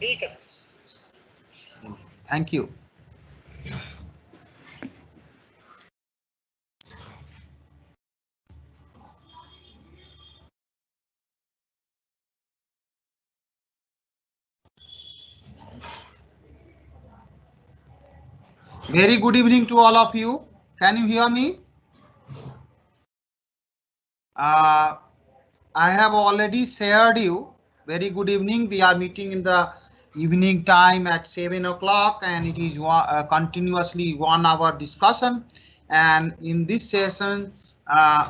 ठीक है sir. Thank you. Very good evening to all of you. Can you hear me? I have already shared you. Very good evening. We are meeting in the evening time at 7 o'clock, and it is continuously 1 hour discussion. And in this session,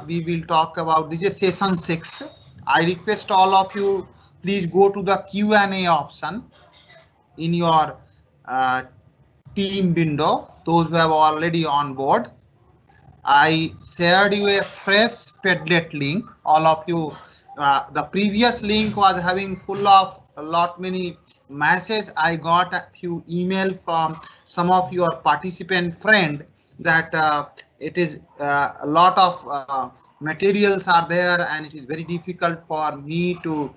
we will talk about, this is session 6. I request all of you, please go to the Q&A option in your team window, those who have already on board. I shared you a fresh Padlet link. All of you, the previous link was having full of a lot many messages. I got a few email from some of your participant friend that it is a lot of materials are there, and it is very difficult for me to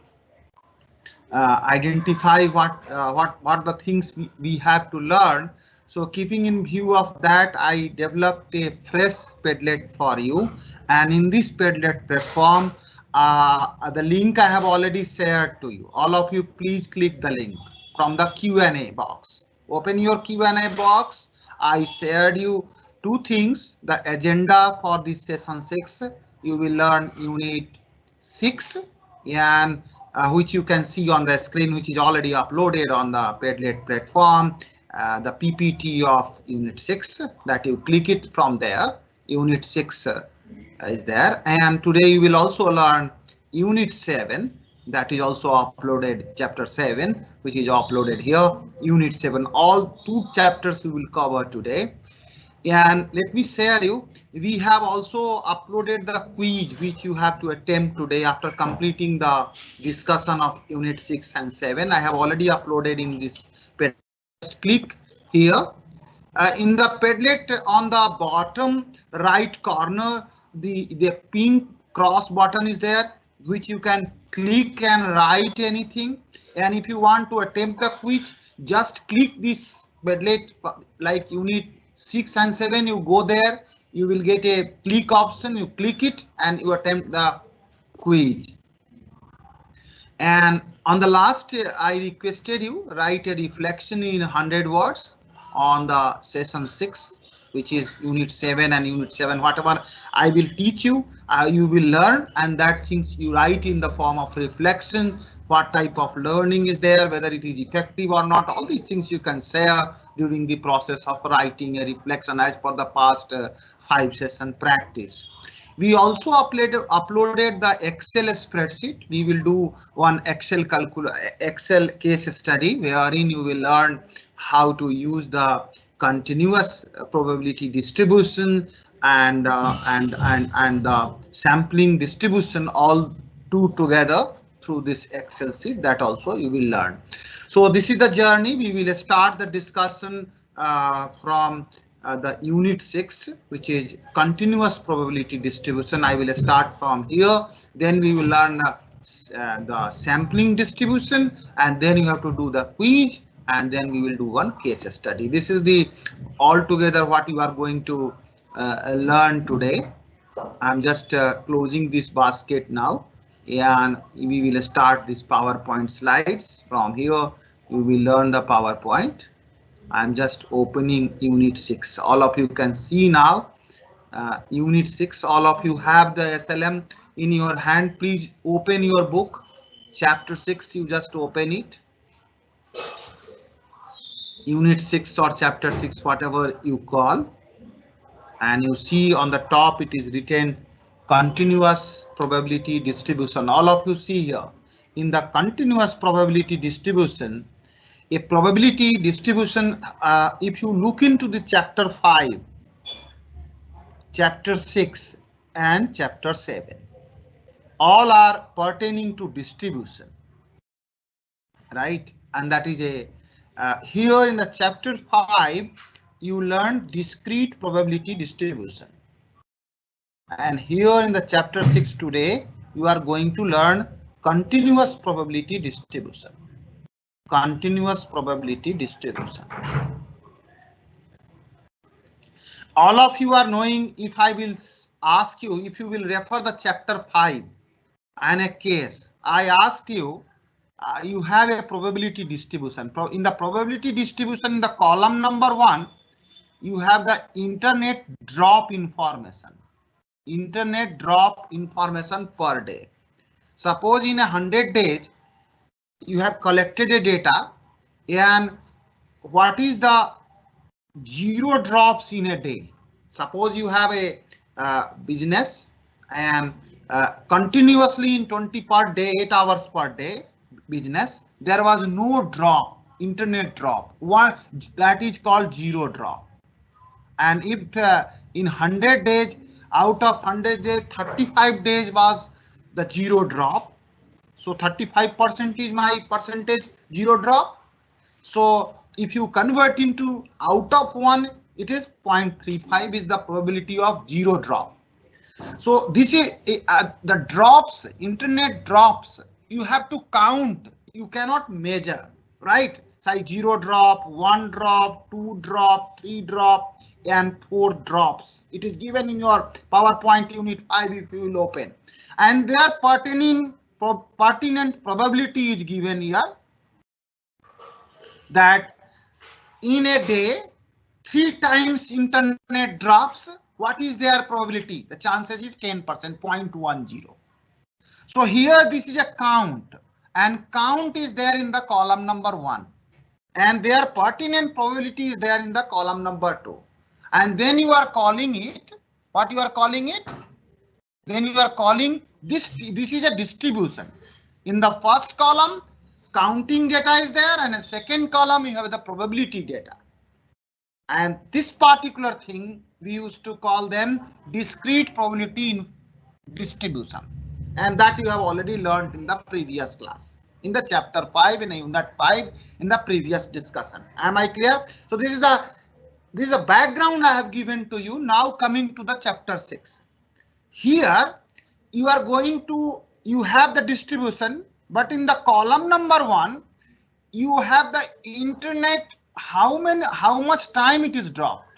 identify what the things we have to learn. So keeping in view of that, I developed a fresh Padlet for you, and in this Padlet platform, the link I have already shared to you. All of you, please click the link from the Q&A box. Open your Q&A box. I shared you two things: the agenda for this session 6. You will learn unit 6, and which you can see on the screen, which is already uploaded on the Padlet platform. The PPT of unit 6, that you click it from there. Unit 6 is there, and today you will also learn unit 7, that is also uploaded, chapter 7, which is uploaded here. Unit 7, all two chapters we will cover today. And let me share you, we have also uploaded the quiz which you have to attempt today after completing the discussion of unit 6 and 7. I have already uploaded in this Padlet. Just click here. In the Padlet, on the bottom right corner, the pink cross button is there, which you can click and write anything. And if you want to attempt the quiz, just click this Padlet, like unit 6 and 7, you go there, you will get a click option, you click it and you attempt the quiz. And on the last, I requested you write a reflection in 100 words on the session 6, which is unit 7 and unit 7. Whatever I will teach you, you will learn, and that things you write in the form of reflection. What type of learning is there, whether it is effective or not, all these things you can share during the process of writing a reflection as per the past 5 session practice. We also uploaded the Excel spreadsheet. We will do one Excel case study wherein you will learn how to use the continuous probability distribution and the sampling distribution, all two together through this Excel sheet. That also you will learn. So this is the journey. We will start the discussion from the unit 6, which is continuous probability distribution. I will start from here. Then we will learn the sampling distribution, and then you have to do the quiz, and then we will do one case study. This is the altogether what you are going to learn today. I'm just closing this basket now, and we will start this PowerPoint slides. From here, you will learn the PowerPoint. I'm just opening unit 6. All of you can see now unit 6. All of you have the SLM in your hand. Please open your book. Chapter 6, you just open it. Unit 6 or chapter 6, whatever you call. And you see on the top it is written continuous probability distribution. All of you see here in the continuous probability distribution, a probability distribution, if you look into the chapter 5, chapter 6 and chapter 7, all are pertaining to distribution, right? And that is a here in the chapter 5 you learn discrete probability distribution, and here in the chapter 6 today you are going to learn continuous probability distribution. continuous probability distribution. All of you are knowing, if I will ask you, if you will refer the chapter 5 and a case, I asked you, you have a probability distribution. In the probability distribution, in the column number 1, you have the internet drop information. Internet drop information per day. Suppose in 100 days, you have collected a data, and what is the zero drops in a day? Suppose you have a business and continuously in 20 per day, 8 hours per day business, there was no drop, internet drop. One that is called zero drop. And if in 100 days, out of 100 days, 35 days was the zero drop. So 35% is my percentage zero drop. So if you convert into out of 1, it is 0.35 is the probability of zero drop. So this is the drops, internet drops, you have to count, you cannot measure, right? Say 0 drop, 1 drop, 2 drop, 3 drop, and 4 drops. It is given in your PowerPoint unit 5 if you will open. And their pertinent probability is given here, that in a day 3 times internet drops. What is their probability? The chances is 10%, 0.10. So here this is a count, and count is there in the column number 1, and their pertinent probability is there in the column number 2. And then you are calling it, what you are calling it? Then you are calling this is a distribution. In the first column, counting data is there, and a second column you have the probability data. And this particular thing we used to call them discrete probability distribution, and that you have already learned in the previous class, in the chapter 5 in unit 5 in the previous discussion. Am I clear? So this is a background I have given to you. Now coming to the chapter 6. Here you are going to, you have the distribution, but in the column number 1 you have the internet, how much time it is dropped.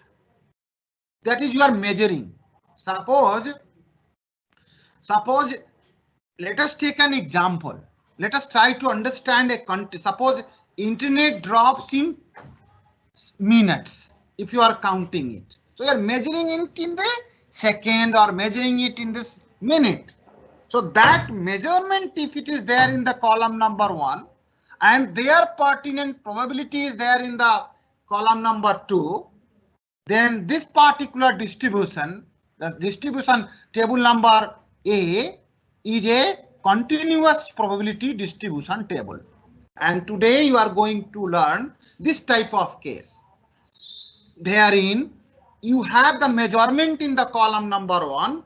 That is you are measuring. Suppose let us take an example. Let us try to understand a country. Suppose internet drops in minutes. If you are counting it, so you are measuring it in the second or measuring it in this minute. So that measurement, if it is there in the column number 1, and their pertinent probability is there in the column number 2, then this particular distribution, the distribution table number A, is a continuous probability distribution table. And today you are going to learn this type of case. Therein you have the measurement in the column number 1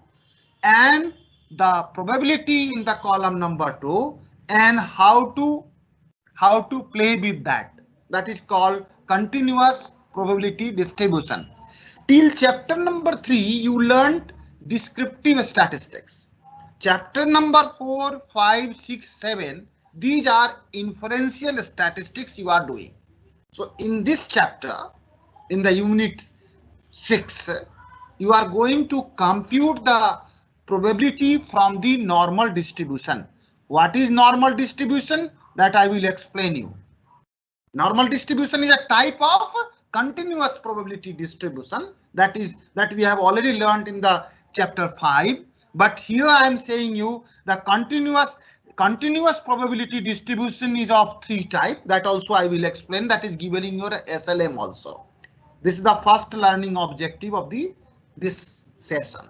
and the probability in the column number 2, and how to play with that. That is called continuous probability distribution. Till chapter number 3 you learned descriptive statistics. Chapter number 4, 5, 6, 7, these are inferential statistics you are doing. So in this chapter, in the unit 6, you are going to compute the probability from the normal distribution. What is normal distribution? That I will explain you. Normal distribution is a type of continuous probability distribution that we have already learned in the chapter 5. But here I am saying you the continuous probability distribution is of 3 types. That also I will explain. That is given in your SLM also. This is the first learning objective of this session.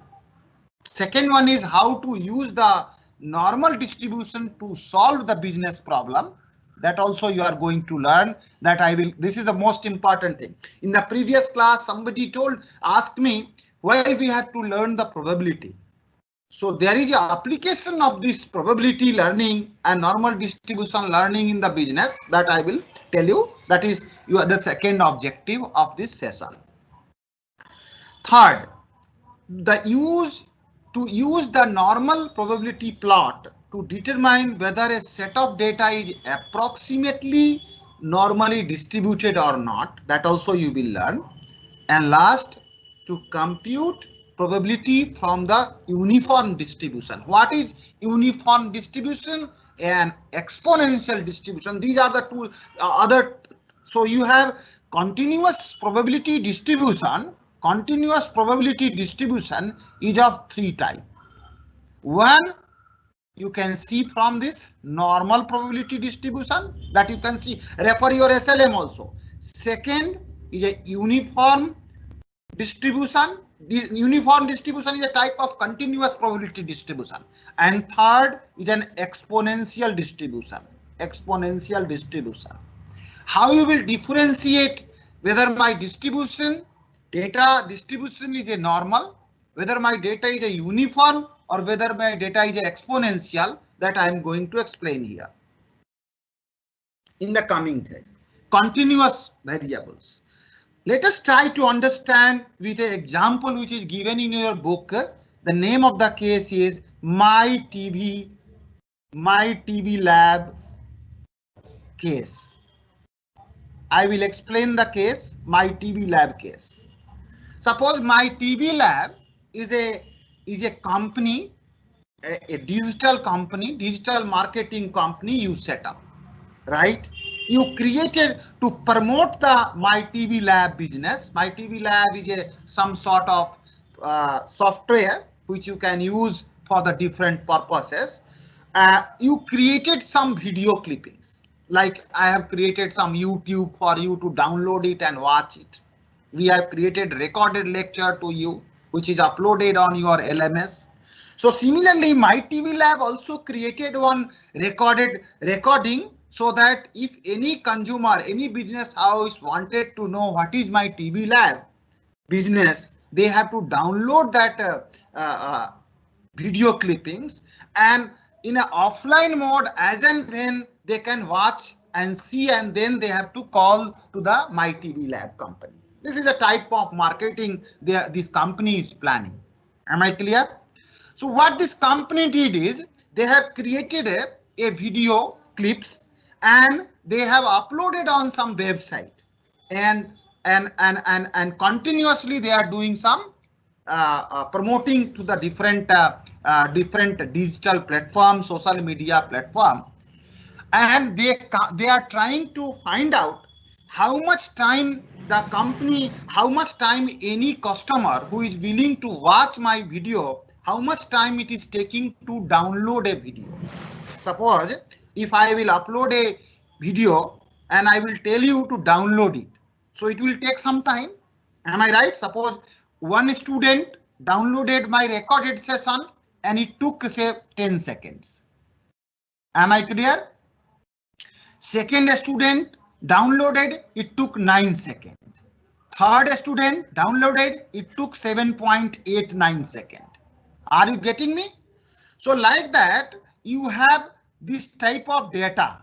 Second one is how to use the normal distribution to solve the business problem. That also you are going to learn. That I will. This is the most important thing. In the previous class, somebody asked me why we had to learn the probability. So there is an application of this probability learning and normal distribution learning in the business that I will tell you. That is the second objective of this session. Third, to use the normal probability plot to determine whether a set of data is approximately normally distributed or not, that also you will learn. And last, to compute probability from the uniform distribution. What is uniform distribution and exponential distribution? These are the two other. So you have continuous probability distribution. Continuous probability distribution is of three types. One, you can see from this normal probability distribution that you can see, refer your SLM also. Second is a uniform distribution. This uniform distribution is a type of continuous probability distribution. And third is an exponential distribution. Exponential distribution. How you will differentiate whether my distribution, data distribution is a normal, whether my data is a uniform, or whether my data is exponential, that I am going to explain here in the coming days. Continuous variables. Let us try to understand with an example which is given in your book. The name of the case is My TV Lab case. I will explain the case, My TV Lab case. Suppose My TV Lab is a company, a digital company, digital marketing company you set up, right? You created to promote the My TV Lab business. My TV Lab is some sort of software which you can use for the different purposes. You created some video clippings, like I have created some YouTube for you to download it and watch it. We have created recorded lecture to you, which is uploaded on your LMS. So similarly, My TV Lab also created one recording, so that if any consumer, any business house wanted to know what is My TV Lab business, they have to download that video clippings, and in an offline mode, as and when they can watch and see, and then they have to call to the My TV Lab company. This is a type of marketing this company is planning. Am I clear? So what this company did is they have created a video clips and they have uploaded on some website, and continuously they are doing some promoting to the different digital platforms, social media platform, and they are trying to find out how much time the company, how much time any customer who is willing to watch my video, how much time it is taking to download a video. Suppose if I will upload a video and I will tell you to download it, so it will take some time. Am I right? Suppose one student downloaded my recorded session and it took, say, 10 seconds. Am I clear? Second student downloaded, it took 9 seconds. Third student downloaded, it took 7.89 seconds. Are you getting me? So like that, you have this type of data,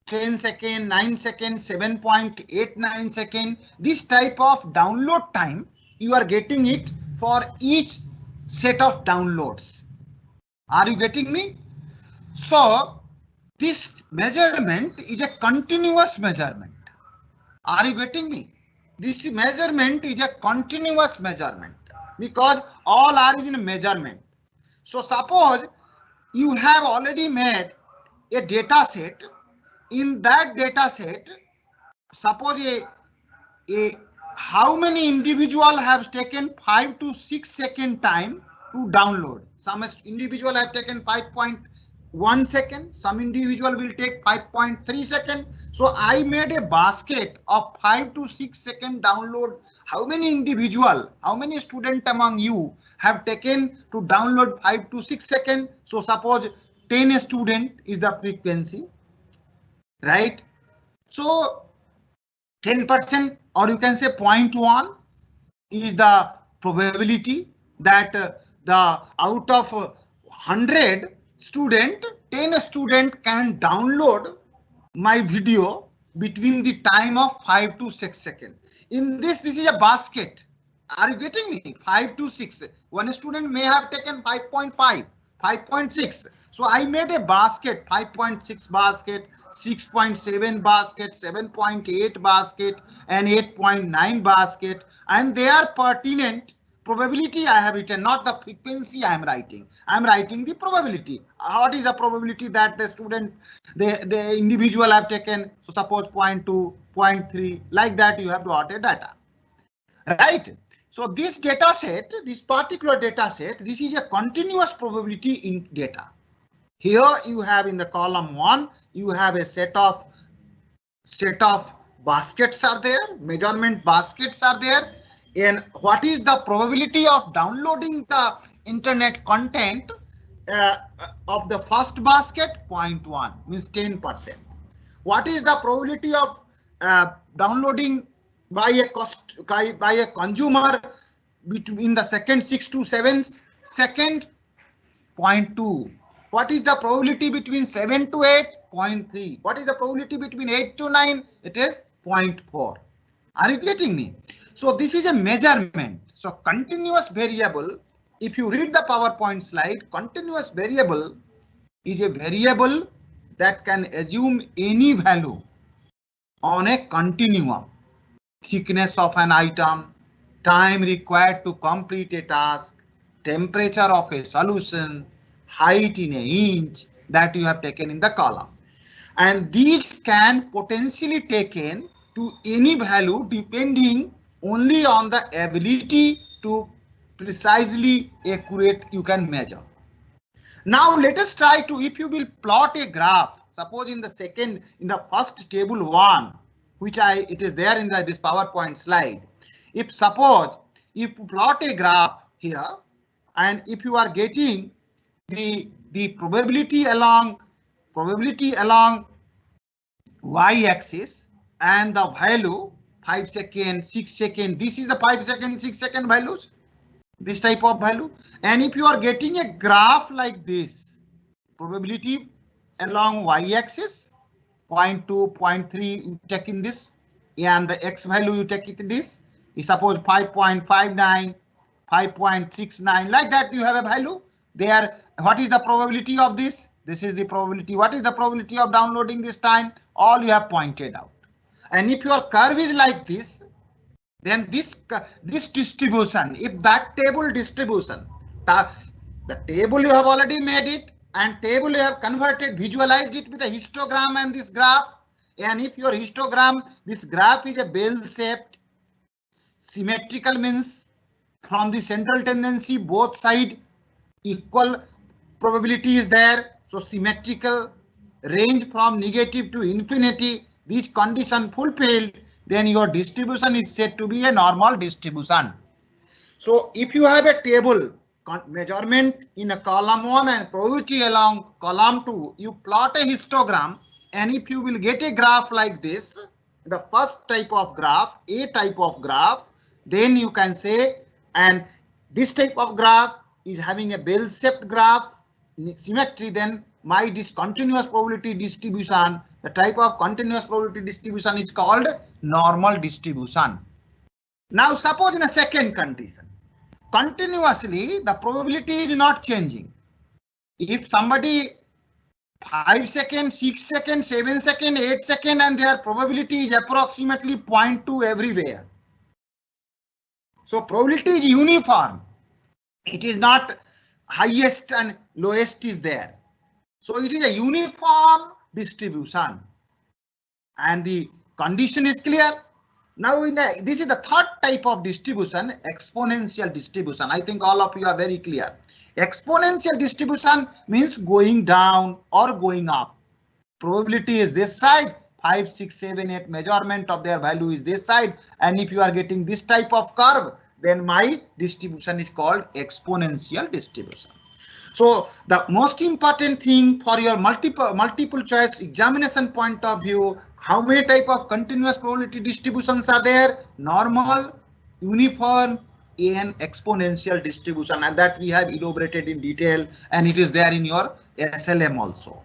10 seconds, 9 seconds, 7.89 seconds. This type of download time, you are getting it for each set of downloads. Are you getting me? So this measurement is a continuous measurement. Are you getting me? This measurement is a continuous measurement because all are in measurement. So suppose you have already made a data set. In that data set, suppose how many individual have taken 5 to 6 second time to download. Some individual have taken 5.1 second, some individual will take 5.3 second. So I made a basket of 5 to 6 second download. How many individual, how many student among you have taken to download 5 to 6 second? So suppose 10 student is the frequency, right? So 10%, or you can say 0.1 is the probability that the out of 100 student, 10 student can download my video between the time of 5 to 6 seconds. In this is a basket. Are you getting me? 5 to 6. One student may have taken 5.5, 5.6. So I made a basket, 5.6 basket, 6.7 basket, 7.8 basket, and 8.9 basket, and they are pertinent. Probability I have written, not the frequency I am writing. I am writing the probability. What is the probability that the student, the individual have taken? So suppose 0.2, 0.3, like that you have to order data, right? So this data set, this particular data set, this is a continuous probability in data. Here you have in the column 1, you have a set of baskets are there, measurement baskets are there, and what is the probability of downloading the internet content of the first basket? 0.1, means 10%. What is the probability of downloading by a consumer between the second 6 to 7 second? 0.2. What is the probability between 7 to 8? 0.3. What is the probability between 8 to 9? It is 0.4. Are you getting me? So this is a measurement. So continuous variable, if you read the PowerPoint slide, continuous variable is a variable that can assume any value on a continuum. Thickness of an item, time required to complete a task, temperature of a solution, height in an inch that you have taken in the column. And these can potentially taken to any value depending only on the ability to precisely accurate you can measure. Now let us try to, if you will plot a graph, suppose in the first table 1, which it is there in this PowerPoint slide. If suppose if you plot a graph here, and if you are getting the probability along y-axis and the value 5 second, 6 second, this is the 5 second, 6 second values, this type of value. And if you are getting a graph like this, probability along y-axis 0.2, 0.3 you take in this, and the x value you take it in this. You suppose 5.59, 5.69, like that you have a value there. What is the probability of this? This is the probability. What is the probability of downloading this time? All you have pointed out. And if your curve is like this, then this distribution, if that table distribution, the table you have already made it, and table you have converted, visualized it with a histogram and this graph. And if your histogram, this graph is a bell-shaped, symmetrical, means from the central tendency both side equal probability is there. So symmetrical, range from negative to infinity, this condition fulfilled, then your distribution is said to be a normal distribution. So if you have a table measurement in a column 1 and probability along column 2, you plot a histogram, and if you will get a graph like this, the first type of graph, a type of graph, then you can say, and this type of graph is having a bell-shaped graph symmetry, then my continuous probability distribution, the type of continuous probability distribution is called normal distribution. Now suppose in a second condition, continuously the probability is not changing. If somebody 5 seconds, 6 seconds, 7 seconds, 8 seconds, and their probability is approximately 0.2 everywhere. So probability is uniform. It is not highest and lowest is there. So it is a uniform distribution. And the condition is clear. Now this is the third type of distribution, exponential distribution. I think all of you are very clear. Exponential distribution means going down or going up. Probability is this side, 5, 6, 7, 8 measurement of their value is this side. And if you are getting this type of curve, then my distribution is called exponential distribution. So the most important thing for your multiple choice examination point of view, how many type of continuous probability distributions are there? Normal, uniform, and exponential distribution, and that we have elaborated in detail, and it is there in your SLM also.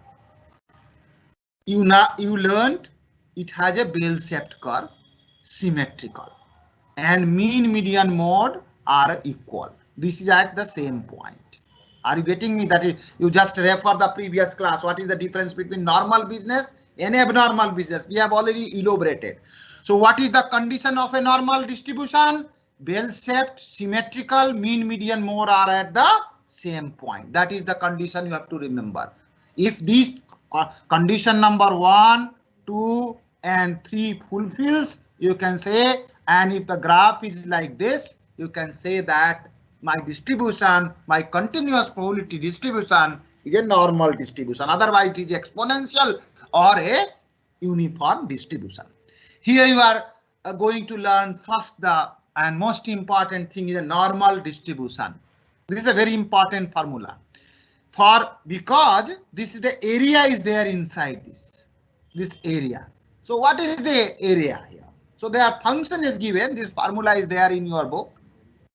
You learned it has a bell-shaped curve, symmetrical, and mean, median, mode are equal. This is at the same point. Are you getting me? That is, you just refer the previous class. What is the difference between normal business and abnormal business? We have already elaborated. So what is the condition of a normal distribution? Bell-shaped, symmetrical, mean, median, mode are at the same point. That is the condition you have to remember. If this condition number 1, 2, and 3 fulfills, you can say, and if the graph is like this, you can say that my distribution, my continuous probability distribution is a normal distribution. Otherwise, it is exponential or a uniform distribution. Here you are going to learn first the and most important thing is a normal distribution. This is a very important formula because this is the area is there inside this area. So what is the area here? So their function is given. This formula is there in your book.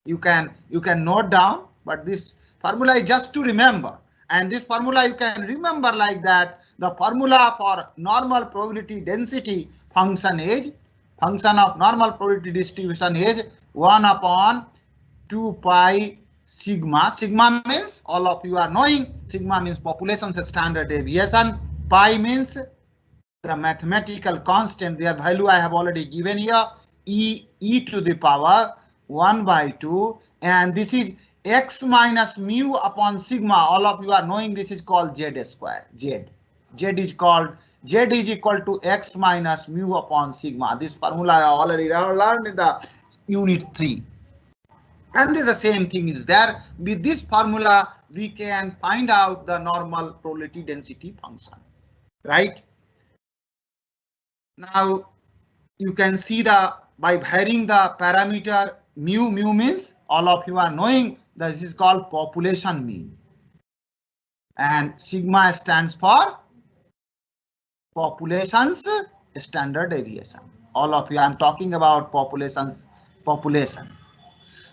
You can note down, but this formula is just to remember. And this formula you can remember like that. The formula for normal probability density function of normal probability distribution is 1 upon 2 pi sigma. Sigma means, all of you are knowing, sigma means population's standard deviation. Pi means the mathematical constant. Their value I have already given here, e to the power 1 by 2, and this is x minus mu upon sigma. All of you are knowing this is called z square. Z is equal to x minus mu upon sigma. This formula I already learned in the unit 3. And the same thing is there. With this formula, we can find out the normal probability density function, right? Now, you can see by varying the parameter mu means, all of you are knowing that this is called population mean. And sigma stands for population's standard deviation. All of you, I'm talking about population.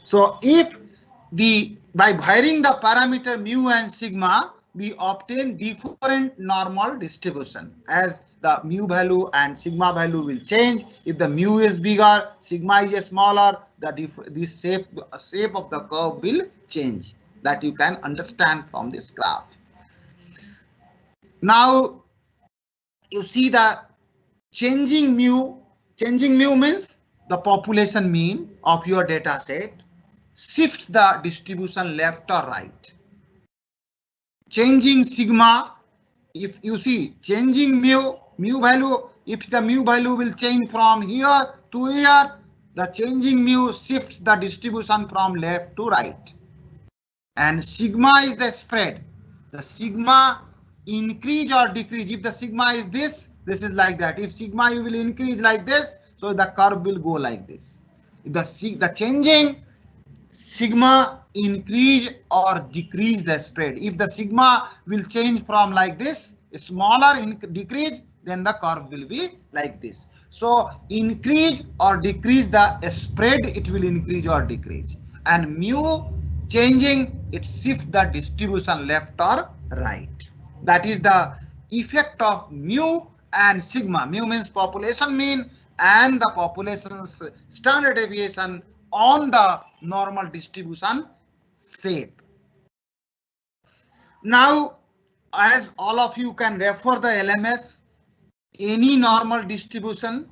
So if by varying the parameter mu and sigma, we obtain different normal distribution as the mu value and sigma value will change. If the mu is bigger, sigma is smaller, the shape of the curve will change. That you can understand from this graph. Now you see the changing mu. Changing mu means the population mean of your data set shifts the distribution left or right. Changing sigma, if you see changing mu value, if the mu value will change from here to here, the changing mu shifts the distribution from left to right. And sigma is the spread. The sigma increase or decrease. If the sigma is this is like that. If sigma you will increase like this, so the curve will go like this. If the changing sigma increase or decrease the spread. If the sigma will change from like this, smaller decrease, then the curve will be like this. So increase or decrease the spread, it will increase or decrease. And mu changing, it shifts the distribution left or right. That is the effect of mu and sigma. Mu means population mean and the population's standard deviation on the normal distribution shape. Now, as all of you can refer the LMS, any normal distribution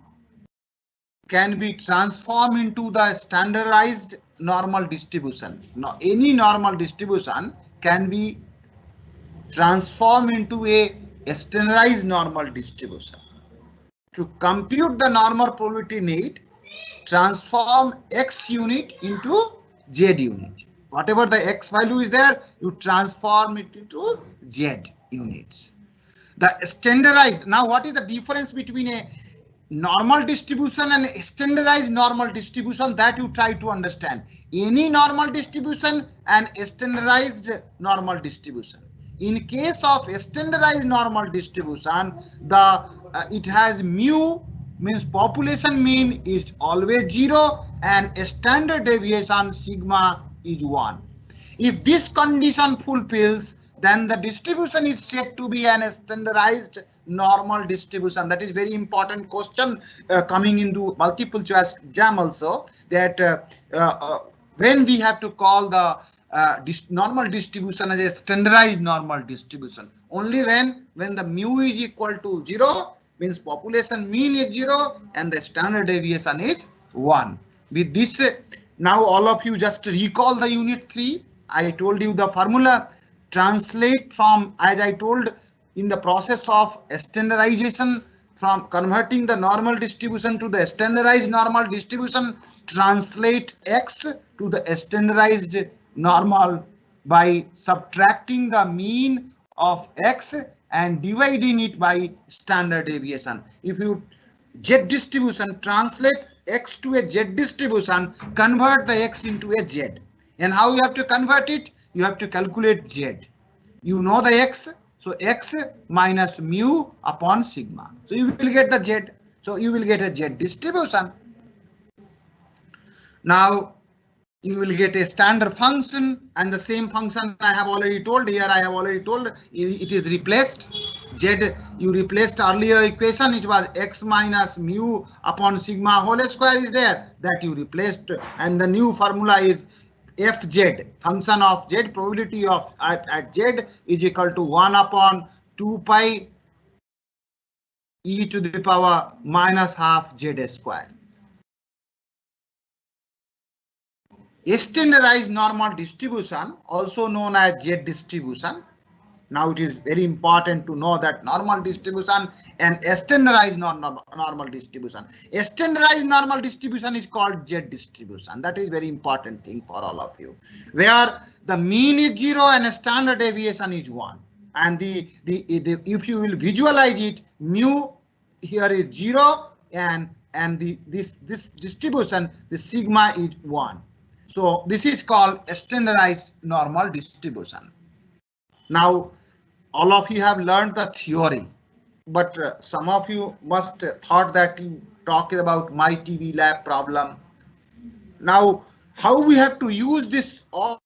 can be transformed into the standardized normal distribution. Now, any normal distribution can be transformed into a standardized normal distribution. To compute the normal probability need, transform x unit into z unit. Whatever the x value is there, you transform it into z units. The standardized, now what is the difference between a normal distribution and a standardized normal distribution, that you try to understand. Any normal distribution and a standardized normal distribution. In case of a standardized normal distribution, it has mu means population mean is always 0 and standard deviation sigma is 1. If this condition fulfills, then the distribution is said to be an standardized normal distribution. That is very important question coming into multiple choice exam also, that when we have to call the normal distribution as a standardized normal distribution. Only when the mu is equal to 0, means population mean is 0 and the standard deviation is 1. With this, now all of you just recall the unit 3. I told you the formula. Translate from, as I told, in the process of standardization, from converting the normal distribution to the standardized normal distribution, translate x to the standardized normal by subtracting the mean of x and dividing it by standard deviation. If you z distribution, translate x to a z distribution, convert the x into a z. And how you have to convert it? You have to calculate z. You know the x, so x minus mu upon sigma. So you will get the z. So you will get a z distribution. Now you will get a standard function, and the same function I have already told here. I have already told it is replaced. Z, you replaced earlier equation. It was x minus mu upon sigma whole square is there, that you replaced, and the new formula is fz, function of z, probability of at z is equal to 1 upon 2 pi e to the power minus half z square. Standardized normal distribution, also known as z distribution. Now it is very important to know that normal distribution and standardized normal distribution. Standardized normal distribution is called z distribution. That is very important thing for all of you, where the mean is 0 and standard deviation is 1. And if you will visualize it, mu here is 0 and this distribution, the sigma is 1. So this is called a standardized normal distribution. Now, all of you have learned the theory, but some of you must thought that you talking about my TV lab problem. Now, how we have to use this all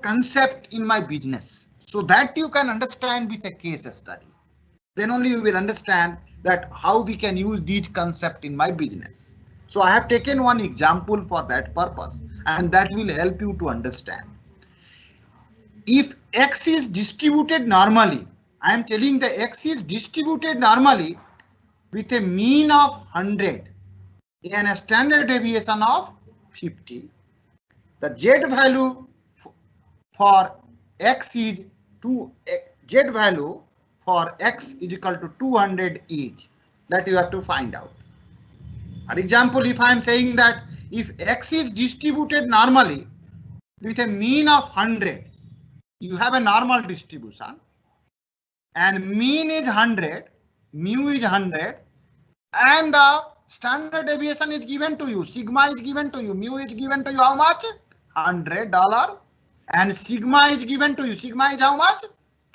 concept in my business, so that you can understand with a case study. Then only you will understand that how we can use these concept in my business. So I have taken one example for that purpose, and that will help you to understand. If x is distributed normally, I am telling the x is distributed normally with a mean of 100 and a standard deviation of 50. The z value for x is z value for x is equal to 200 each. That you have to find out. For example, if I am saying that if x is distributed normally with a mean of 100, you have a normal distribution and mean is 100, mu is 100, and the standard deviation is given to you, sigma is given to you, mu is given to you how much? $100, and sigma is given to you. Sigma is how much?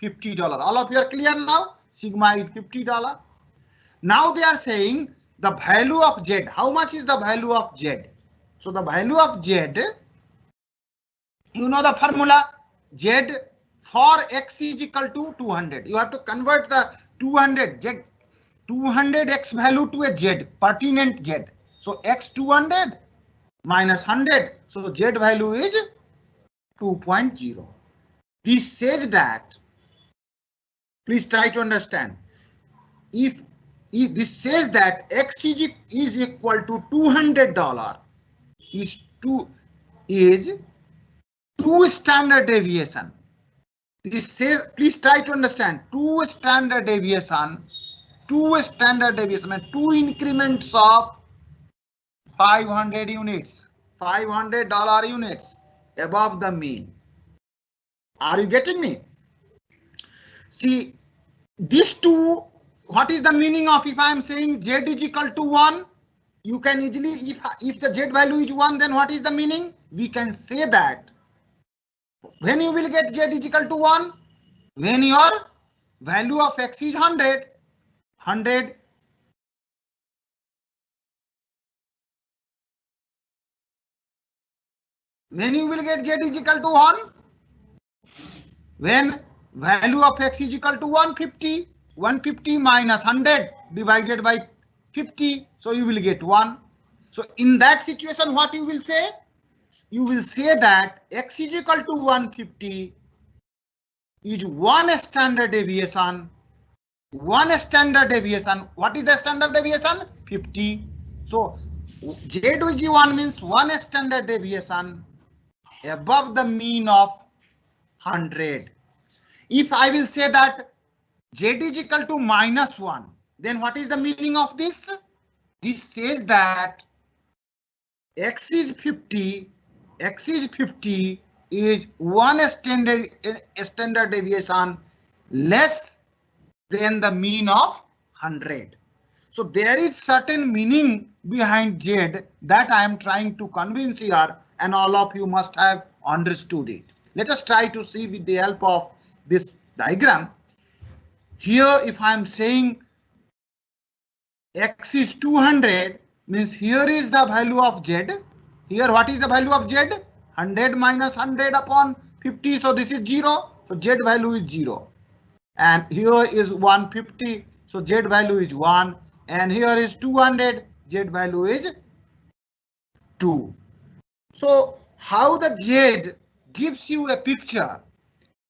$50. All of you are clear now? Sigma is $50. Now they are saying the value of z. How much is the value of z? So the value of z, you know the formula, z for x is equal to 200. You have to convert the 200 x value to a z, pertinent z. So x 200 minus 100. So z value is 2.0. This says that, please try to understand, if this says that x is equal to $200 is two standard deviation. This says, please try to understand, two standard deviation and two increments of 500 units, $500 units above the mean. Are you getting me? See, these two, what is the meaning of, if I am saying z is equal to 1, you can easily, if the z value is 1, then what is the meaning? We can say that when you will get z is equal to 1, when your value of x is 100, when you will get z is equal to 1, when value of x is equal to 150 minus 100 divided by 50, so you will get 1. So in that situation, what you will say? you will say that x is equal to 150 is one standard deviation. One standard deviation. What is the standard deviation? 50. So ZG1 means one standard deviation above the mean of 100. If I will say that Z is equal to -1, then what is the meaning of this? This says that x is 50 is one standard deviation less than the mean of 100. So there is certain meaning behind Z that I am trying to convince here, and all of you must have understood it. Let us try to see with the help of this diagram. Here, if I am saying x is 200, means here is the value of Z. Here, what is the value of Z? 100 minus 100 upon 50. So this is 0. So Z value is 0. And here is 150. So Z value is 1. And here is 200. Z value is 2. So how the Z gives you a picture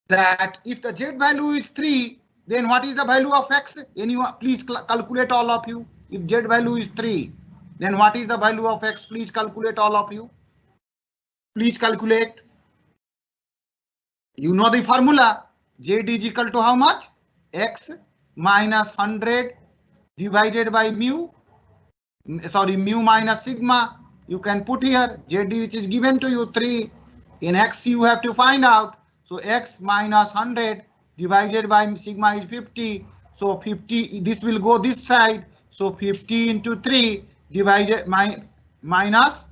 that if the Z value is 3, then what is the value of x? Anyone, please calculate, all of you. If Z value is 3, then what is the value of x? Please calculate, all of you. Please calculate. You know the formula. Z is equal to how much? X minus 100 divided by mu. Sorry, mu minus sigma. You can put here Z, which is given to you 3. In x you have to find out. So x minus 100 divided by sigma is 50. So 50, this will go this side. So 50 into 3 divided minus,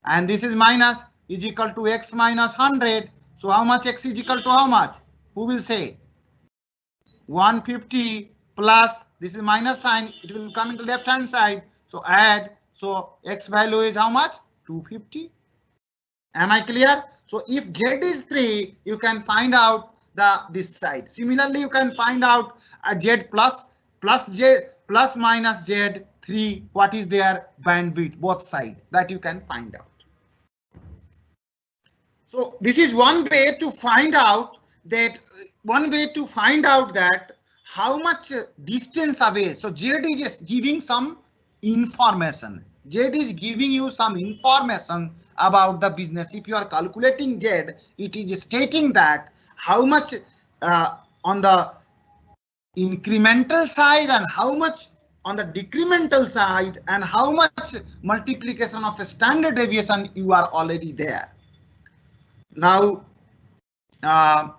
and this is minus, is equal to x minus 100. So how much x is equal to how much? Who will say? 150 plus, this is minus sign, it will come into left hand side. So add, so x value is how much? 250. Am I clear? So if Z is 3, you can find out this side. Similarly, you can find out Z plus Z plus minus Z 3. What is their bandwidth? Both sides that you can find out. So this is one way to find out that. How much distance away. So Z is just giving some information. Z is giving you some information about the business. If you are calculating Z, it is stating that how much on the incremental side and how much on the decremental side and how much multiplication of a standard deviation you are already there. Now, now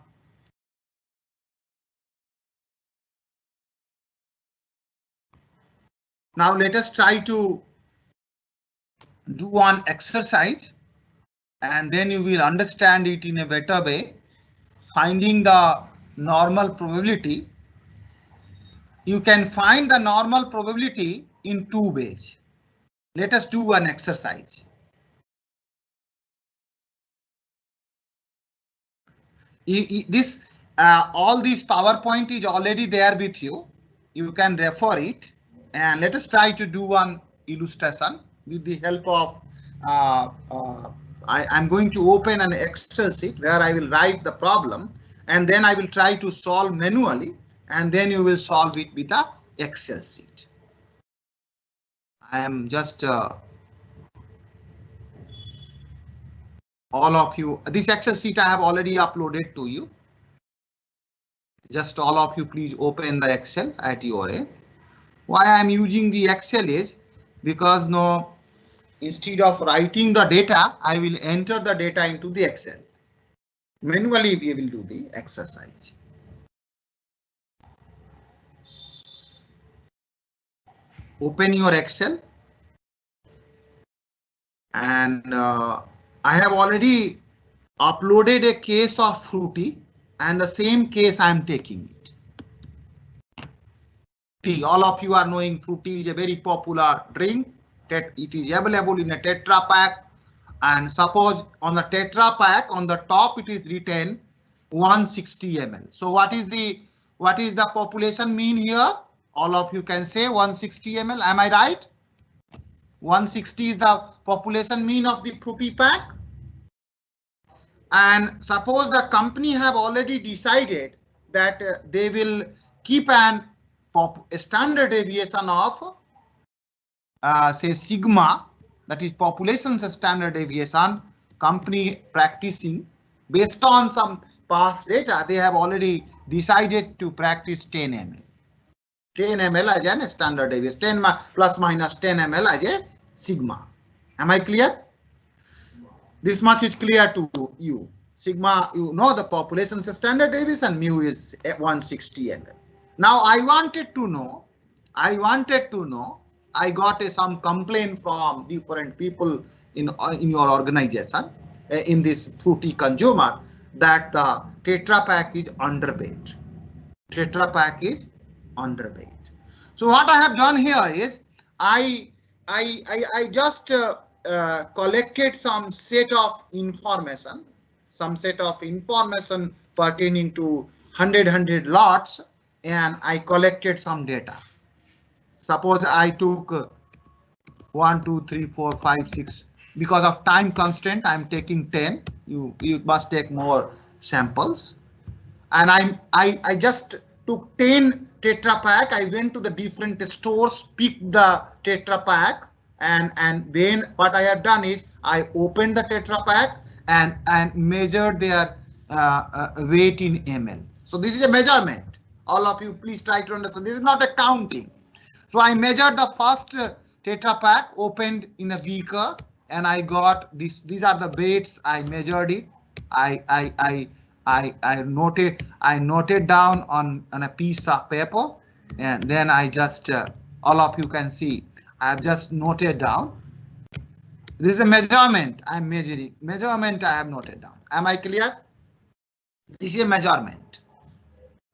let us try to do one exercise, and then you will understand it in a better way. Finding the normal probability. You can find the normal probability in 2 ways. Let us do an exercise. This all this PowerPoint is already there with you. You can refer it, and let us try to do one illustration with the help of I'm going to open an Excel sheet where I will write the problem, and then I will try to solve manually, and then you will solve it with the Excel sheet. I am just all of you, this Excel sheet I have already uploaded to you. Just all of you please open the Excel at your end. Why I am using the Excel is because no, instead of writing the data, I will enter the data into the Excel. Manually we will do the exercise. Open your Excel, and I have already uploaded a case of Fruity, and the same case I am taking it. All of you are knowing Fruity is a very popular drink. It is available in a Tetra Pak, and suppose on the Tetra Pak on the top it is written 160 ml. So what is the population mean here? All of you can say 160 ml. Am I right? 160 is the population mean of the Fruity pack. And suppose the company have already decided that they will keep a standard deviation of say sigma, that is population standard deviation, company practicing based on some past data. They have already decided to practice 10 ml. 10 ml as a standard deviation, 10 plus minus 10 ml as a sigma. Am I clear? This much is clear to you. Sigma, you know the population standard deviation, mu is 160 ml. Now I wanted to know, I got some complaint from different people in your organization, in this fruity consumer, that the Tetra Pak is underweight. Tetra Pak is underweight. So what I have done here is I just collected some set of information, pertaining to 100 lots, and I collected some data. Suppose I took 1, 2, 3, 4, 5, 6. Because of time constraint, I am taking 10. You must take more samples. And I just took 10 Tetra Pak. I went to the different stores, picked the Tetra Pak, and then what I have done is I opened the Tetra Pak and measured their weight in ml. So this is a measurement. All of you please try to understand. This is not a counting. So I measured the first Tetra Pak, opened in a beaker, and I got this. These are the weights. I measured it. I noted down on a piece of paper, and then I just all of you can see I have just noted down. This is a measurement. I'm measuring. Measurement I have noted down. Am I clear? This is a measurement.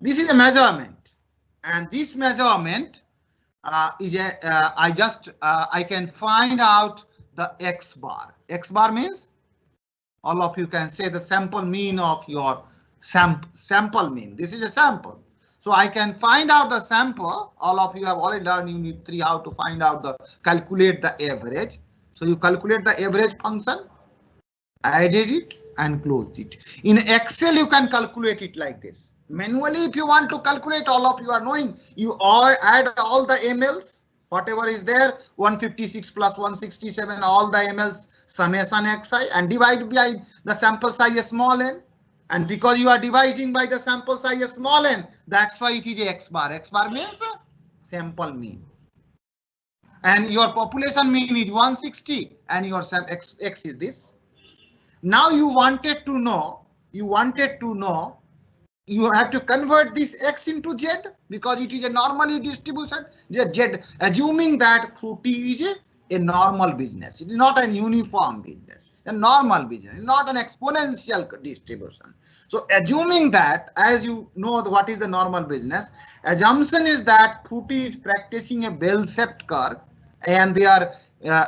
This is a measurement, and this measurement is a I can find out the X bar. X bar means all of you can say the sample mean of your sample mean. This is a sample. So I can find out the sample. All of you have already learned unit 3 how to find out the calculate the average. So you calculate the average function, added it and closed it. In Excel you can calculate it like this. Manually if you want to calculate, all of you are knowing, you all add all the mls, whatever is there, 156 plus 167, all the mls summation xi, and divide by the sample size small n. And because you are dividing by the sample size small n, that's why it is a X bar. X bar means sample mean. And your population mean is 160 and your X is this. Now you wanted to know, you have to convert this X into Z because it is a normally distribution. Z, assuming that fruity is a normal business. It is not a uniform business. A normal business, not an exponential distribution. So assuming that, as you know what is the normal business, assumption is that fruity is practicing a bell-shaped curve and their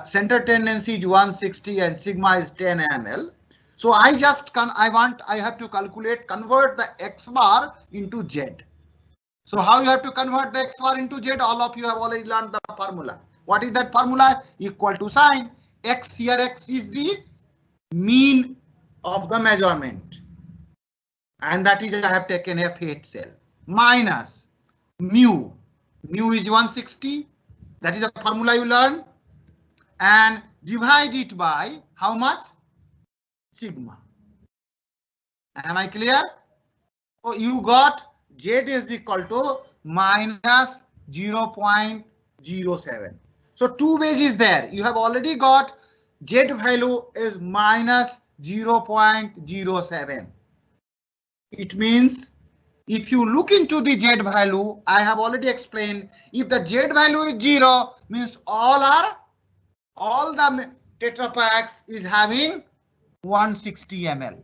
center tendency is 160 and sigma is 10 ml. So I have to convert the X bar into Z. So how you have to convert the X bar into Z? All of you have already learned the formula. What is that formula? Equal to sign X, here X is the mean of the measurement, and that is I have taken F8 cell, minus mu is 160, that is the formula you learn, and divide it by how much? Sigma. Am I clear? So you got Z is equal to minus 0.07. So two ways is there. You have already got Z value is minus 0.07. It means if you look into the Z value, I have already explained, if the Z value is 0, means all the Tetra Paks is having 160 ml.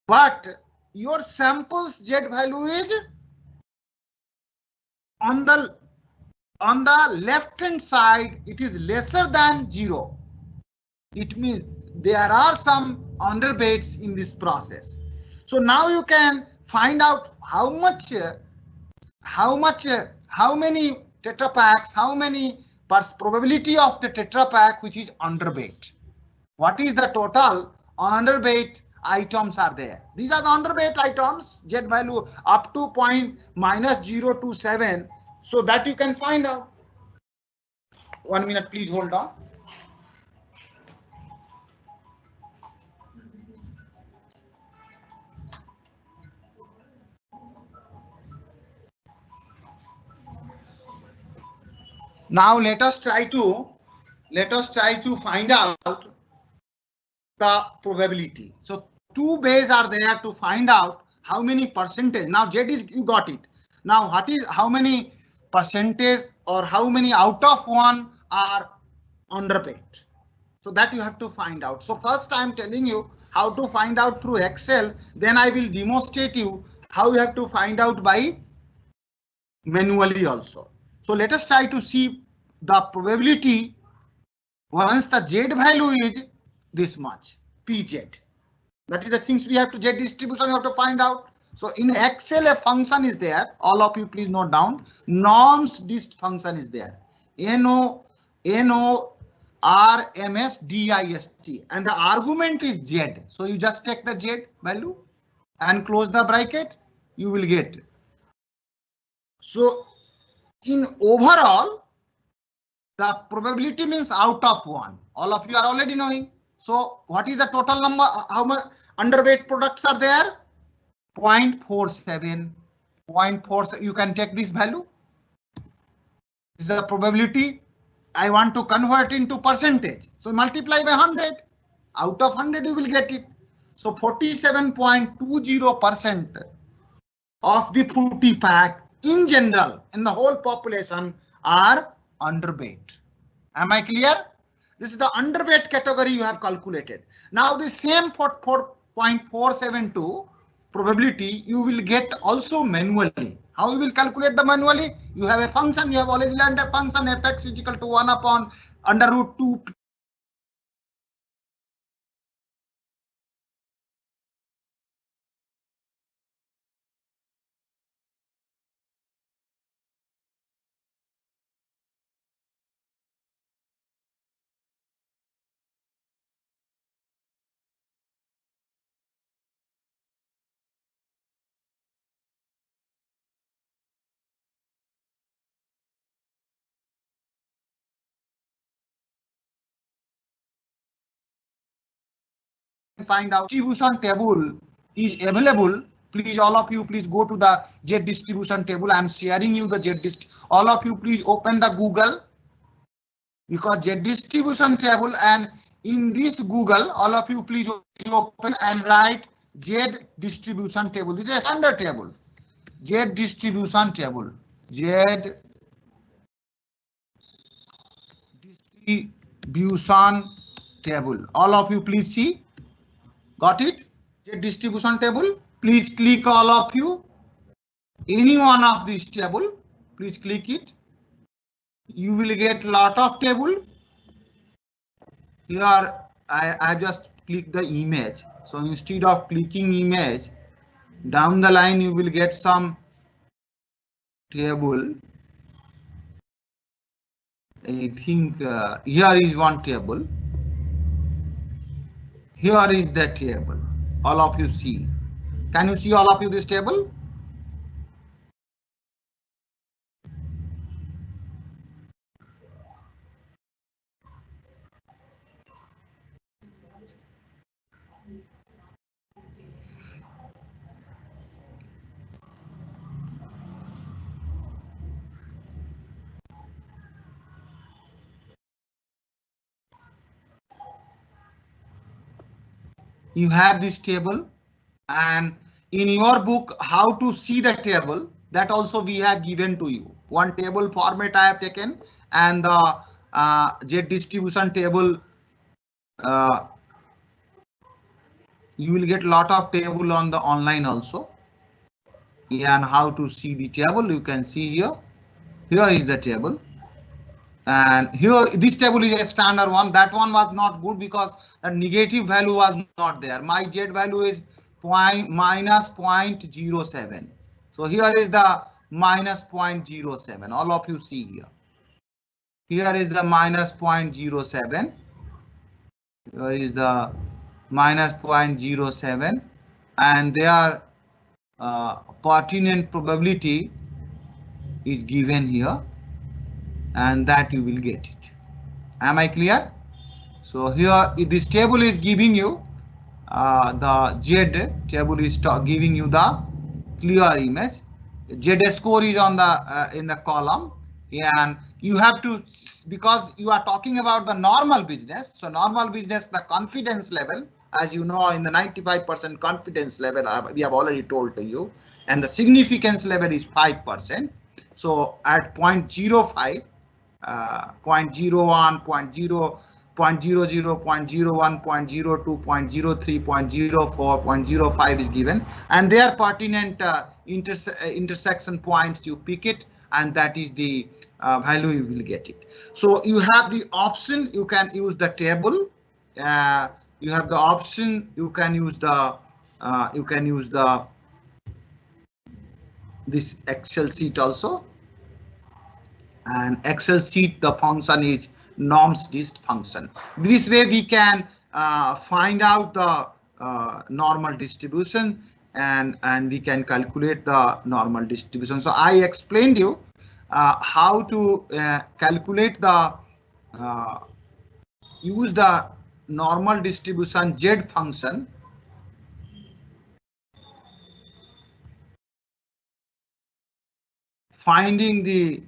But your sample's Z value is on the left hand side, it is lesser than 0. It means there are some underweights in this process. So now you can find out how many Tetra Paks, how many probability of the Tetra Pak which is underweight. What is the total underweight? items are there. These are the underweight items, Z value up to -0.27, so that you can find out. 1 minute, please hold on. Now let us try to find out the probability. So two ways are there to find out how many percentage. Now Z is, you got it. Now what is, how many percentage or how many out of 1 are underpaid? So that you have to find out. So first I am telling you how to find out through Excel. Then I will demonstrate you how you have to find out by manually also. So let us try to see the probability once the Z value is this much, PZ. That is the things we have to, Z distribution you have to find out. So in Excel a function is there. All of you please note down. Norms dist function is there. NORMSDIST, and the argument is Z. So you just take the Z value and close the bracket. You will get. So in overall, the probability means out of 1. All of you are already knowing. So what is the total number? How much underweight products are there? 0.47. 0.47. You can take this value. This is the probability. I want to convert into percentage. So multiply by 100. Out of 100 you will get it. So 47.20% of the fruity pack in general in the whole population are underweight. Am I clear? This is the underweight category you have calculated. Now the same for 4.472 probability you will get also manually. How you will calculate the manually? You have a function, you have already learned a function fx is equal to 1 upon under root 2. Find out distribution table is available. Please, all of you, please go to the Z distribution table. I am sharing you the Z dist. All of you, please open the Google, because Z distribution table, and in this Google, all of you, please open and write Z distribution table. This is a standard table. Z distribution table. Z distribution table. All of you, please see. Got it? Z distribution table. Please click, all of you. Any one of this table, please click it. You will get lot of table. Here I just click the image. So instead of clicking image, down the line you will get some table. I think here is one table. Here is the table. All of you see. Can you see, all of you, this table? You have this table, and in your book how to see the table, that also we have given to you. One table format I have taken, and the Z distribution table, you will get lot of table on the online also. And how to see the table, you can see here. Here is the table. And here this table is a standard one. That one was not good because the negative value was not there. My Z value is minus 0.07. So here is the minus 0.07. All of you see here. Here is the minus 0.07. Here is the minus 0.07, and their pertinent probability is given here, and that you will get it. Am I clear? So here this table is giving you the Z table is giving you the clear image. Z score is on the in the column, and you have to, because you are talking about the normal business. So normal business, the confidence level, as you know, in the 95% confidence level, we have already told to you, and the significance level is 5%. So at 0.05, 0.01, 0.00, 0.01, 0.02, 0.03, 0.04, 0.05 is given, and their pertinent intersection points, you pick it, and that is the value you will get it. So you have the option, you can use the table, you have the option, you can use the this Excel sheet also. And Excel sheet, the function is norms_dist function. This way we can find out the normal distribution, and we can calculate the normal distribution. So I explained you how to calculate the use the normal distribution Z function finding the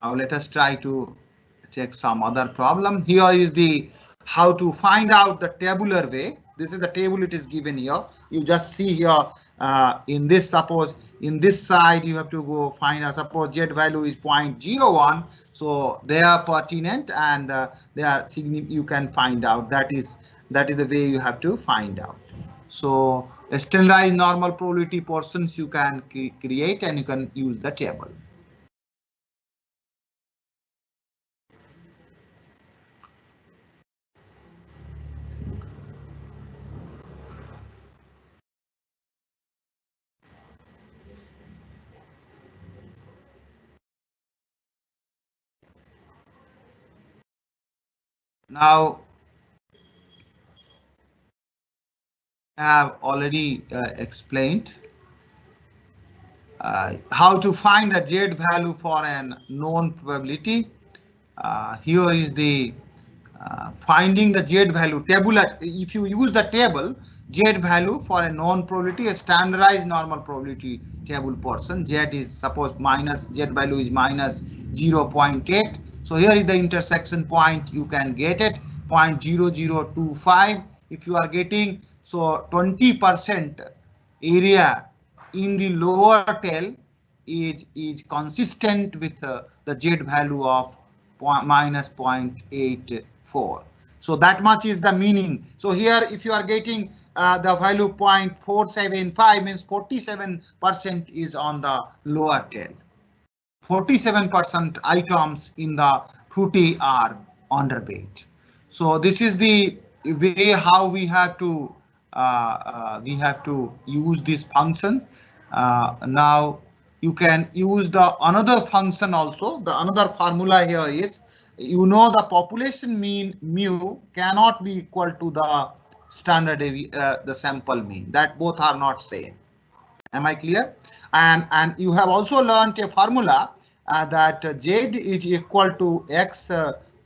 now let us try to check some other problem. Here is the how to find out the tabular way. This is the table it is given here. You just see here in this, suppose in this side you have to go find a, suppose Z value is 0.01. So they are pertinent, and they are significant. You can find out that is the way you have to find out. So standardized normal probability portions you can create, and you can use the table. Now, I have already explained how to find the Z value for a known probability. Here is the finding the Z value tabular. If you use the table, Z value for a known probability, a standardized normal probability table portion, Z is, suppose minus Z value is minus 0.8. So here is the intersection point, you can get it 0.0025. If you are getting, so 20% area in the lower tail is consistent with the Z value of minus 0.84. So that much is the meaning. So here, if you are getting the value 0.475, means 47% is on the lower tail. 47% items in the fruity are underweight. So this is the way how we have to use this function. Now you can use the another function also. The another formula here is, you know, the population mean mu cannot be equal to the standard the sample mean. That both are not same. Am I clear? And you have also learned a formula that Z is equal to X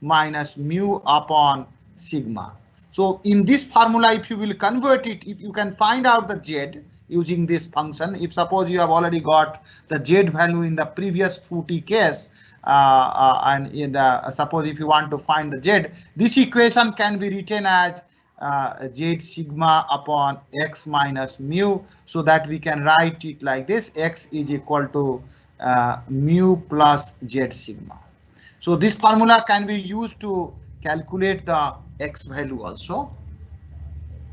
minus mu upon sigma. So in this formula, if you will convert it, if you can find out the Z using this function, if suppose you have already got the Z value in the previous fruity case, and in the suppose if you want to find the Z, this equation can be written as Z sigma upon X minus mu, so that we can write it like this: X is equal to mu plus Z sigma. So this formula can be used to calculate the X value also.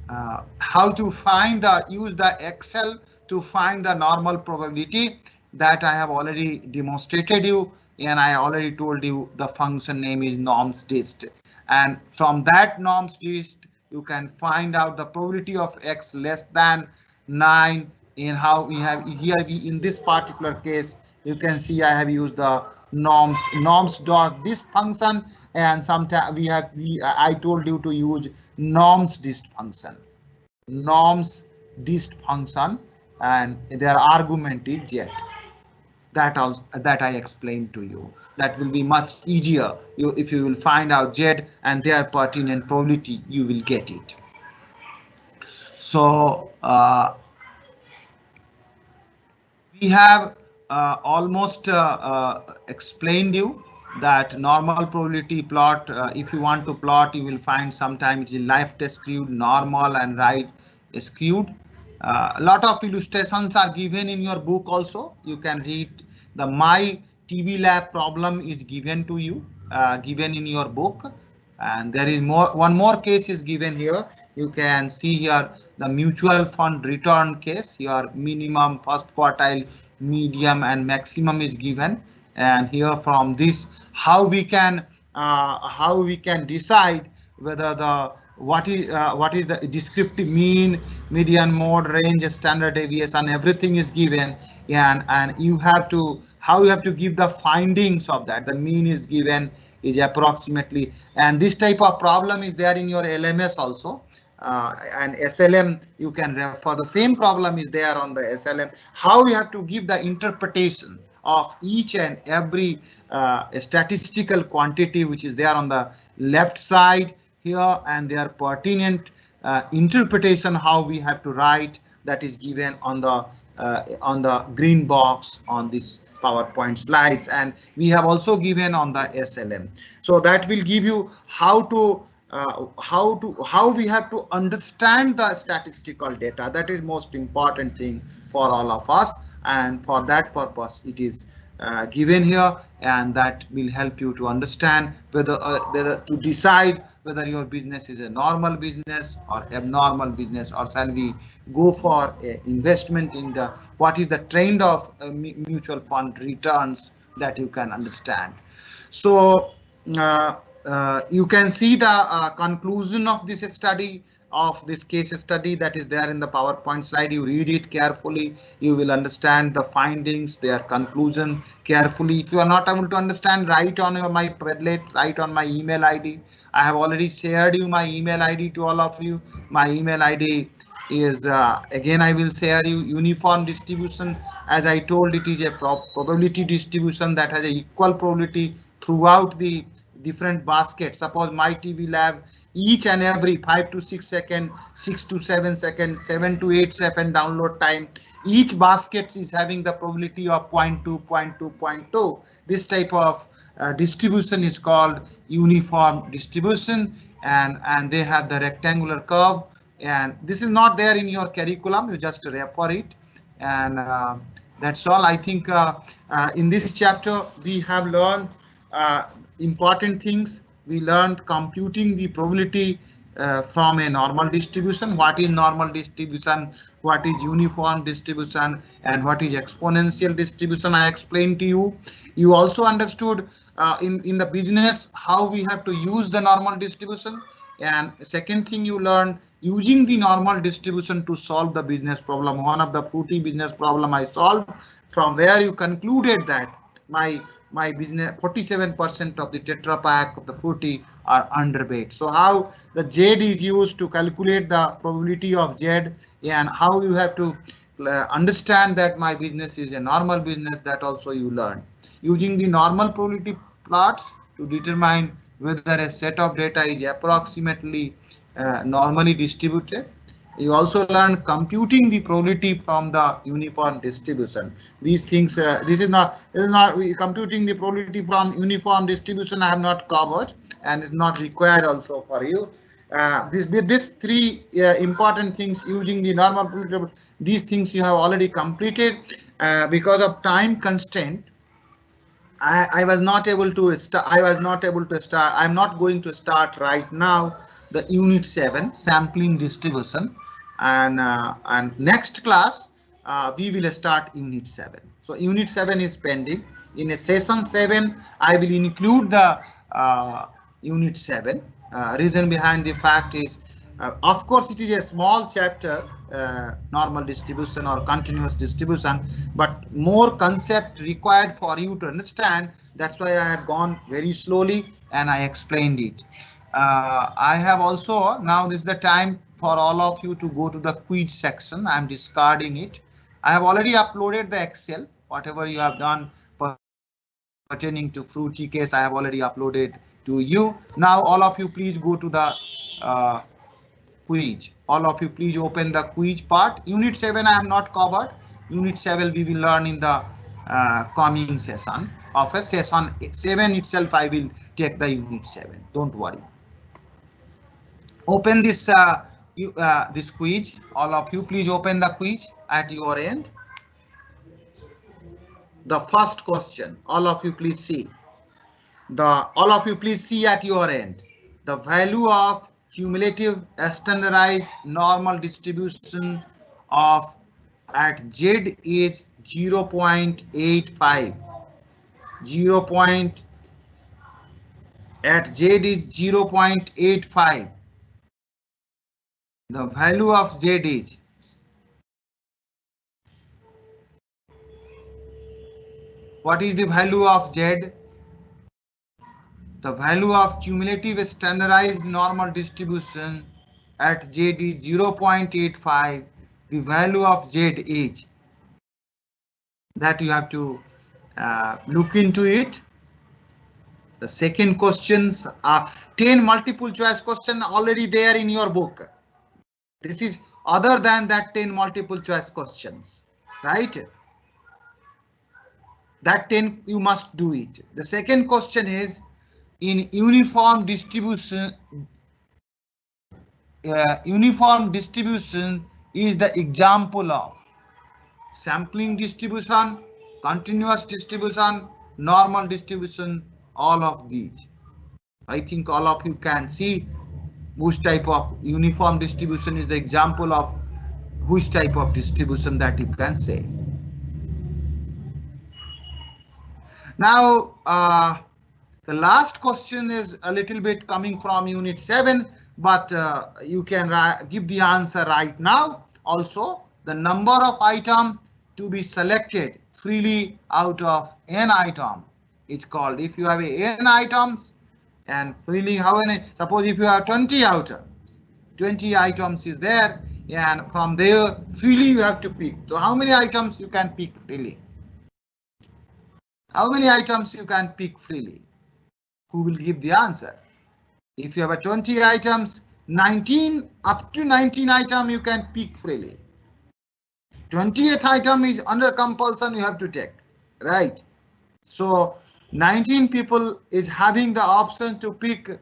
How to find use the Excel to find the normal probability, that I have already demonstrated you, and I already told you the function name is norms_dist, and from that norms_dist you can find out the probability of X less than 9. In how we have here, in this particular case, you can see I have used the norms dot this function, and sometimes I told you to use norms dist function, and their argument is z. That I explained to you. That will be much easier. If you will find out z and their pertinent probability, you will get it. So we have almost explained you that normal probability plot. If you want to plot, you will find sometimes the left skewed, normal, and right skewed. A lot of illustrations are given in your book also. You can read the My TV Lab problem is given to you, given in your book. And there is one more case is given here. You can see here the mutual fund return case. Your minimum, first quartile, medium, and maximum is given. And here from this, how we can decide whether the what is the descriptive mean, median, mode, range, standard deviation, everything is given, and you have to how you have to give the findings of that. The mean is given, is approximately, and this type of problem is there in your LMS also. And SLM, you can refer the same problem is there on the SLM. How you have to give the interpretation of each and every statistical quantity which is there on the left side here, and their pertinent interpretation, how we have to write, that is given on the green box on this PowerPoint slides, and we have also given on the SLM. So that will give you how we have to understand the statistical data. That is most important thing for all of us, and for that purpose it is given here, and that will help you to understand whether to decide whether your business is a normal business or abnormal business, or shall we go for investment in the what is the trend of mutual fund returns, that you can understand. So you can see the conclusion of this study, of this case study, that is there in the PowerPoint slide. You read it carefully, you will understand the findings, their conclusion carefully. If you are not able to understand, write on my Padlet, write on my email ID. I have already shared you my email ID to all of you. My email ID is again I will share you, uniform distribution. As I told, it is a probability distribution that has a equal probability throughout the different baskets. Suppose My TV Lab, each and every 5 to 6 seconds, 6 to 7 seconds, 7 to 8 second download time, each basket is having the probability of 0.2, 0.2, 0.2. This type of distribution is called uniform distribution, and they have the rectangular curve, and this is not there in your curriculum, you just refer it, and that's all. I think in this chapter we have learned important things. We learned computing the probability from a normal distribution. What is normal distribution, what is uniform distribution, and what is exponential distribution, I explained to you. You also understood in the business how we have to use the normal distribution. And second thing you learned, using the normal distribution to solve the business problem. One of the fruity business problem I solved, from where you concluded that my business 47% of the Tetra Pak of the fruity are underweight. So how the Z is used to calculate the probability of Z, and how you have to understand that my business is a normal business, that also you learn. Using the normal probability plots to determine whether a set of data is approximately normally distributed. You also learn computing the probability from the uniform distribution. These things, this is not computing the probability from uniform distribution. I have not covered, and it's not required also for you. This three important things, using the normal probability, these things you have already completed. Because of time constraint, I was not able to start. I'm not going to start right now the unit 7 sampling distribution, and next class we will start unit 7. So unit 7 is pending. In a session 7, I will include the unit 7. Reason behind the fact is Of course, it is a small chapter, normal distribution or continuous distribution, but more concept required for you to understand. That's why I have gone very slowly and I explained it. I have also, now this is the time for all of you to go to the quiz section. I'm discarding it. I have already uploaded the Excel, whatever you have done pertaining to Fruity case, I have already uploaded to you. Now all of you please go to the quiz. All of you please open the quiz part. Unit 7 I have not covered. Unit 7 we will learn in the coming session. Of a session 7 itself I will take the unit 7. Don't worry. Open this this quiz. All of you please open the quiz at your end. The first question, all of you please see. All of you please see at your end. The value of cumulative standardized normal distribution of at Z is 0.85. At Z is 0.85. The value of Z is. What is the value of Z? The value of cumulative standardized normal distribution at Z is 0.85. The value of Z is. That you have to look into it. The second questions are 10 multiple choice question already there in your book. This is other than that 10 multiple choice questions, right? That 10 you must do it. The second question is in uniform distribution. Uniform distribution is the example of sampling distribution, continuous distribution, normal distribution, all of these. I think all of you can see which type of uniform distribution is the example of which type of distribution that you can say. Now, the last question is a little bit coming from unit 7, but you can give the answer right now. Also, the number of items to be selected freely out of n item is called. If you have n items and freely how many, suppose if you have 20 items, 20 items is there, and from there freely you have to pick. So how many items you can pick freely? How many items you can pick freely? Who will give the answer? If you have a 20 items, 19 up to 19 item you can pick freely. 20th item is under compulsion, you have to take, right? So 19 people is having the option to pick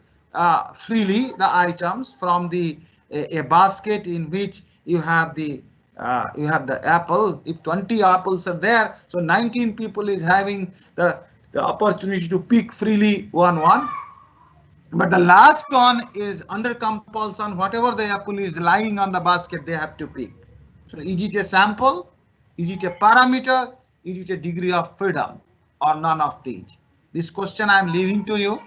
freely the items from the a basket in which you have the apple. If 20 apples are there, so 19 people is having the opportunity to pick freely one. But the last one is under compulsion. Whatever the apple is lying on the basket, they have to pick. So is it a sample? Is it a parameter? Is it a degree of freedom, or none of these? This question I am leaving to you.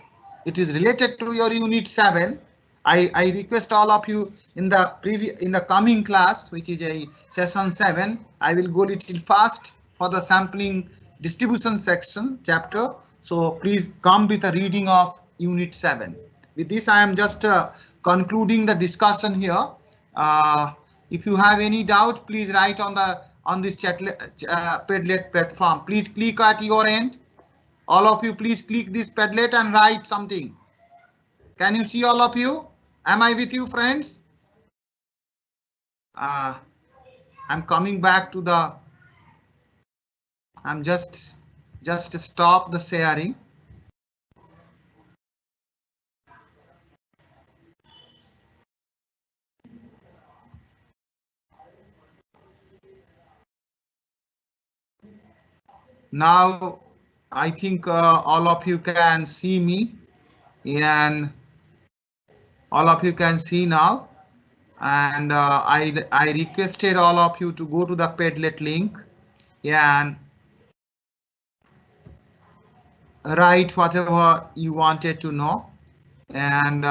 It is related to your unit 7. I request all of you in the coming class, which is a session 7. I will go little fast for the sampling distribution section chapter. So please come with a reading of unit 7. With this, I am just concluding the discussion here. If you have any doubt, please write on this Padlet platform. Please click at your end. All of you, please click this Padlet and write something. Can you see all of you? Am I with you, friends? I'm coming back to the. I'm just stop the sharing. Now, I think all of you can see me, and all of you can see now. And I requested all of you to go to the Padlet link and write whatever you wanted to know. And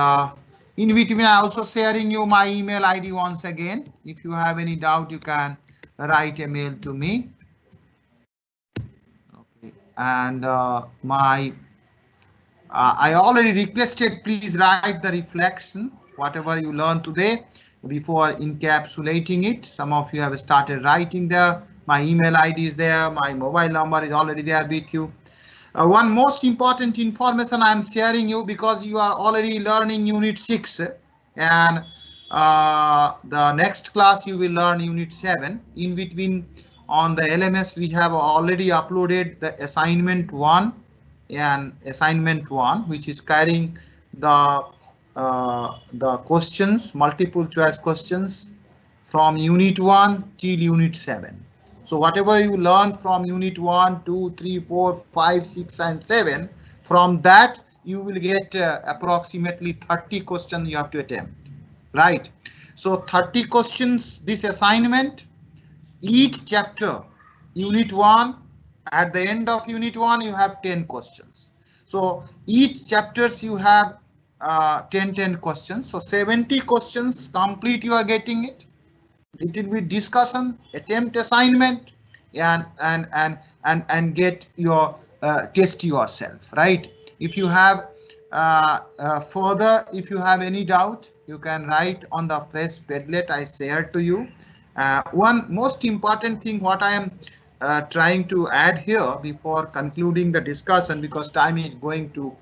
In between, I also sharing you my email ID once again. If you have any doubt, you can write a mail to me. Okay. And I already requested, please write the reflection, whatever you learned today, before encapsulating it. Some of you have started writing there. My email ID is there. My mobile number is already there with you. One most important information I am sharing you, because you are already learning unit 6, and the next class you will learn unit 7. In between, on the LMS, we have already uploaded the assignment 1 and assignment 1, which is carrying the questions, multiple choice questions from unit 1 till unit 7. So whatever you learn from unit 1, 2, 3, 4, 5, 6 and 7, from that you will get approximately 30 questions you have to attempt, right? So 30 questions this assignment, each chapter, unit 1, at the end of unit 1 you have 10 questions. So each chapters you have 10 questions. So 70 questions complete, you are getting it. It will be discussion, attempt assignment, and get your test yourself, right? If you have further, if you have any doubt, you can write on the fresh Padlet I shared to you. One most important thing what I am trying to add here before concluding the discussion, because time is going to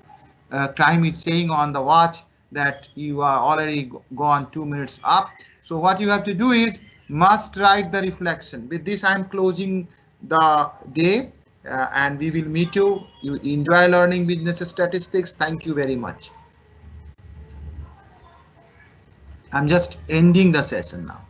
time is saying on the watch that you are already gone 2 minutes up. So what you have to do is must write the reflection. With this I am closing the day, and we will meet you. You enjoy learning business statistics. Thank you very much. I'm just ending the session now.